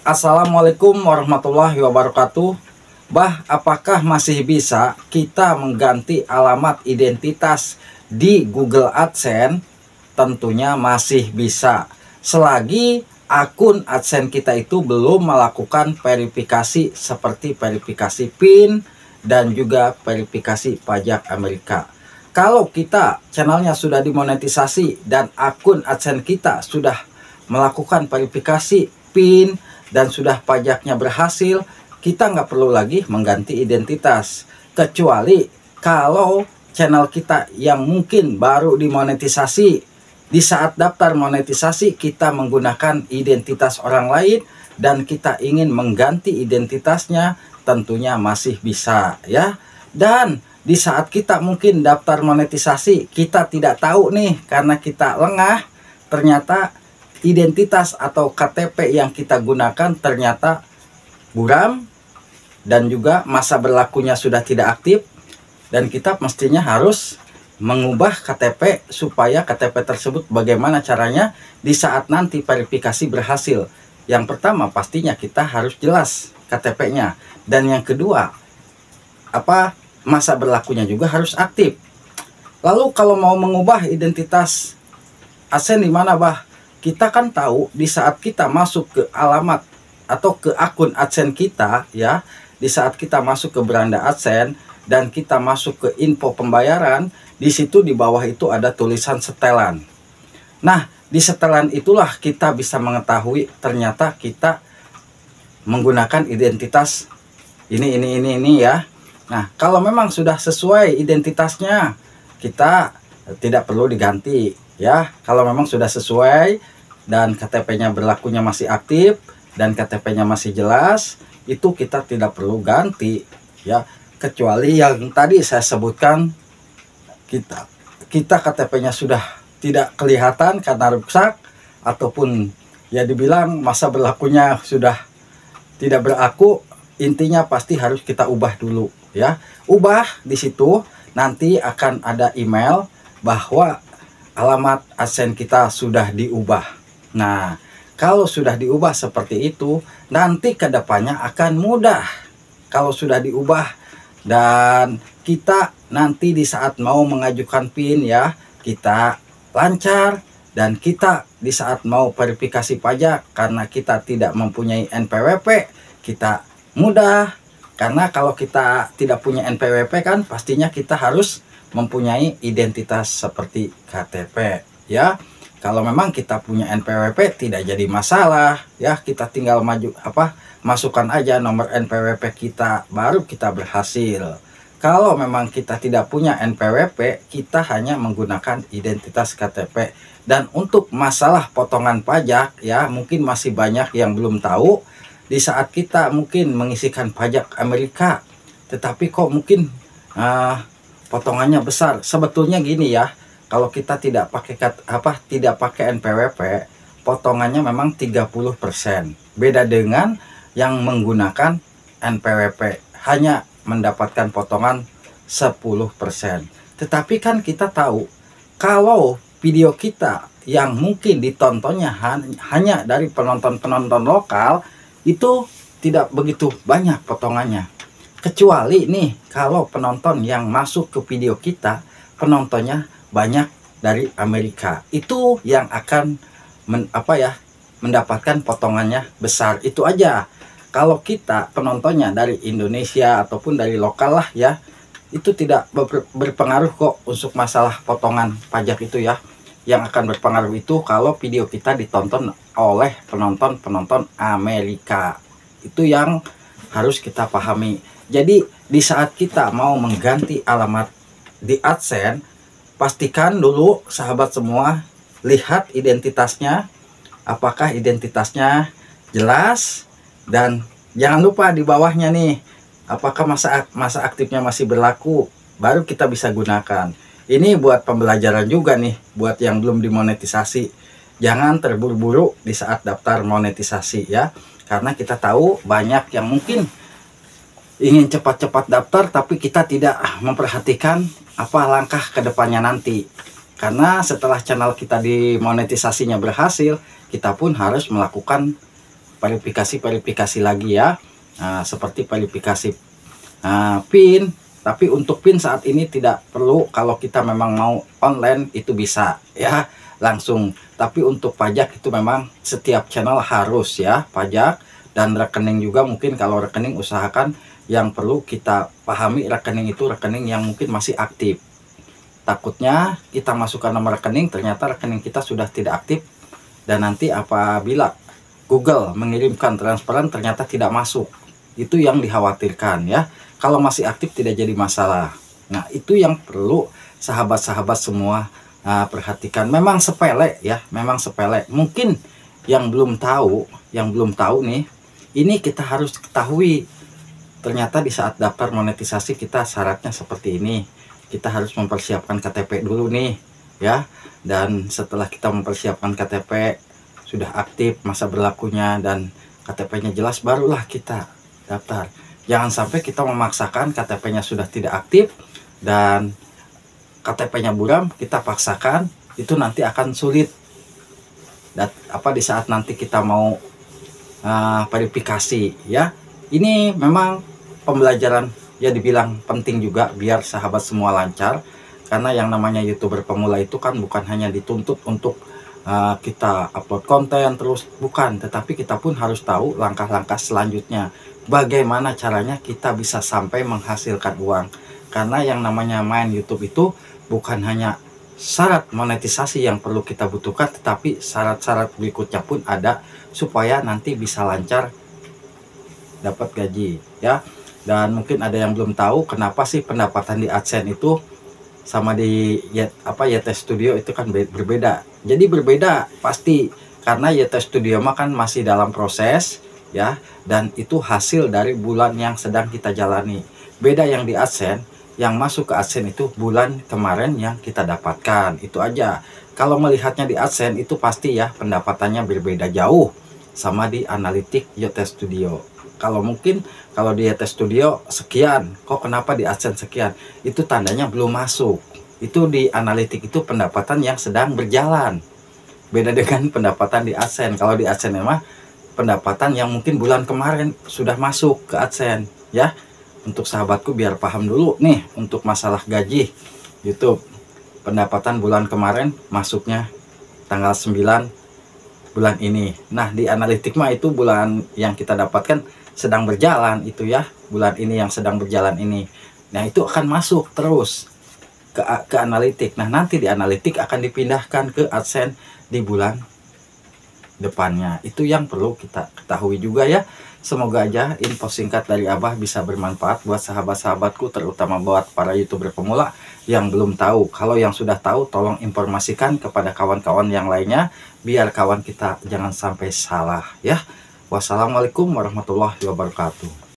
Assalamualaikum warahmatullahi wabarakatuh. Apakah masih bisa kita mengganti alamat identitas di Google AdSense? Tentunya masih bisa, selagi akun AdSense kita itu belum melakukan verifikasi seperti verifikasi PIN dan juga verifikasi pajak Amerika. Kalau kita channelnya sudah dimonetisasi dan akun AdSense kita sudah melakukan verifikasi PIN dan sudah pajaknya berhasil, kita nggak perlu lagi mengganti identitas. Kecuali kalau channel kita yang mungkin baru dimonetisasi, di saat daftar monetisasi kita menggunakan identitas orang lain dan kita ingin mengganti identitasnya, tentunya masih bisa ya. Dan di saat kita mungkin daftar monetisasi, kita tidak tahu nih karena kita lengah, ternyata identitas atau KTP yang kita gunakan ternyata buram dan juga masa berlakunya sudah tidak aktif, dan kita mestinya harus mengubah KTP supaya KTP tersebut bagaimana caranya di saat nanti verifikasi berhasil. Yang pertama pastinya kita harus jelas KTP-nya, dan yang kedua masa berlakunya juga harus aktif. Lalu kalau mau mengubah identitas AdSense di mana, kita kan tahu di saat kita masuk ke alamat atau ke akun AdSense kita ya, di saat kita masuk ke beranda AdSense dan kita masuk ke info pembayaran, di situ di bawah itu ada tulisan setelan. Nah, di setelan itulah kita bisa mengetahui ternyata kita menggunakan identitas ini ya. Nah, kalau memang sudah sesuai identitasnya, kita tidak perlu diganti ya. Kalau memang sudah sesuai dan KTP-nya berlakunya masih aktif dan KTP-nya masih jelas, itu kita tidak perlu ganti ya. Kecuali yang tadi saya sebutkan, kita KTP-nya sudah tidak kelihatan karena rusak, ataupun ya dibilang masa berlakunya sudah tidak berlaku, intinya pasti harus kita ubah dulu ya. Ubah di situ nanti akan ada email bahwa alamat AdSense kita sudah diubah. Nah, kalau sudah diubah seperti itu, nanti kedepannya akan mudah. Kalau sudah diubah dan kita nanti di saat mau mengajukan PIN ya, kita lancar, dan kita di saat mau verifikasi pajak karena kita tidak mempunyai NPWP, kita mudah. Karena kalau kita tidak punya NPWP kan pastinya kita harus mempunyai identitas seperti KTP ya. Kalau memang kita punya NPWP tidak jadi masalah ya, kita tinggal masukkan aja nomor NPWP kita, baru kita berhasil. Kalau memang kita tidak punya NPWP, kita hanya menggunakan identitas KTP. Dan untuk masalah potongan pajak ya, mungkin masih banyak yang belum tahu. Di saat kita mungkin mengisikan pajak Amerika, tetapi kok mungkin potongannya besar. Sebetulnya gini ya, kalau kita tidak pakai NPWP, potongannya memang 30%. Beda dengan yang menggunakan NPWP, hanya mendapatkan potongan 10%. Tetapi kan kita tahu kalau video kita yang mungkin ditontonnya hanya dari penonton-penonton lokal, itu tidak begitu banyak potongannya. Kecuali nih kalau penonton yang masuk ke video kita penontonnya banyak dari Amerika, itu yang akan mendapatkan potongannya besar. Itu aja. Kalau kita penontonnya dari Indonesia ataupun dari lokal lah ya, itu tidak berpengaruh kok untuk masalah potongan pajak itu ya. Yang akan berpengaruh itu kalau video kita ditonton oleh penonton-penonton Amerika. Itu yang harus kita pahami. Jadi di saat kita mau mengganti alamat di AdSense, pastikan dulu sahabat semua, lihat identitasnya, apakah identitasnya jelas. Dan jangan lupa di bawahnya nih, apakah masa aktifnya masih berlaku, baru kita bisa gunakan. Ini buat pembelajaran juga nih, buat yang belum dimonetisasi. Jangan terburu-buru di saat daftar monetisasi ya. Karena kita tahu banyak yang mungkin ingin cepat-cepat daftar, tapi kita tidak memperhatikan apa langkah kedepannya nanti. Karena setelah channel kita dimonetisasinya berhasil, kita pun harus melakukan verifikasi lagi ya. Nah, seperti verifikasi PIN. Tapi untuk PIN saat ini tidak perlu. Kalau kita memang mau online itu bisa ya langsung. Tapi untuk pajak itu memang setiap channel harus ya pajak, dan rekening juga. Mungkin kalau rekening usahakan yang perlu kita pahami, rekening itu rekening yang mungkin masih aktif. Takutnya kita masukkan nomor rekening, ternyata rekening kita sudah tidak aktif, dan nanti apabila Google mengirimkan transferan ternyata tidak masuk. Itu yang dikhawatirkan ya. Kalau masih aktif tidak jadi masalah. Nah, itu yang perlu sahabat-sahabat semua perhatikan. Memang sepele ya, memang sepele. Mungkin yang belum tahu nih, ini kita harus ketahui. Ternyata di saat daftar monetisasi kita syaratnya seperti ini. Kita harus mempersiapkan KTP dulu nih ya. Dan setelah kita mempersiapkan KTP sudah aktif masa berlakunya dan KTP-nya jelas, barulah kita daftar. Jangan sampai kita memaksakan KTP-nya sudah tidak aktif dan KTP-nya buram, kita paksakan, itu nanti akan sulit. Dan di saat nanti kita mau verifikasi ya. Ini memang pembelajaran ya, dibilang penting juga biar sahabat semua lancar. Karena yang namanya YouTuber pemula itu kan bukan hanya dituntut untuk kita upload konten terus, bukan, tetapi kita pun harus tahu langkah-langkah selanjutnya. Bagaimana caranya kita bisa sampai menghasilkan uang. Karena yang namanya main YouTube itu bukan hanya syarat monetisasi yang perlu kita butuhkan, tetapi syarat-syarat berikutnya pun ada supaya nanti bisa lancar dapat gaji ya. Dan mungkin ada yang belum tahu kenapa sih pendapatan di AdSense itu sama di YT Studio itu kan berbeda. Jadi berbeda pasti karena YT Studio mah kan masih dalam proses ya, dan itu hasil dari bulan yang sedang kita jalani. Beda yang di AdSense, yang masuk ke AdSense itu bulan kemarin yang kita dapatkan, itu aja. Kalau melihatnya di AdSense itu pasti ya pendapatannya berbeda jauh sama di analitik YT Studio. Kalau mungkin kalau di YT Studio sekian, kok kenapa di AdSense sekian? Itu tandanya belum masuk. Itu di analitik itu pendapatan yang sedang berjalan. Beda dengan pendapatan di AdSense. Kalau di AdSense memang pendapatan yang mungkin bulan kemarin sudah masuk ke AdSense ya. Untuk sahabatku biar paham dulu nih untuk masalah gaji YouTube. Pendapatan bulan kemarin masuknya tanggal 9 bulan ini. Nah, di analitik mah itu bulan yang kita dapatkan sedang berjalan itu ya. Bulan ini yang sedang berjalan ini. Nah, itu akan masuk terus ke analitik. Nah, nanti di analitik akan dipindahkan ke AdSense di bulan depannya. Itu yang perlu kita ketahui juga ya. Semoga aja info singkat dari Abah bisa bermanfaat buat sahabat-sahabatku, terutama buat para YouTuber pemula yang belum tahu. Kalau yang sudah tahu, tolong informasikan kepada kawan-kawan yang lainnya biar kawan kita jangan sampai salah ya. Wassalamualaikum warahmatullahi wabarakatuh.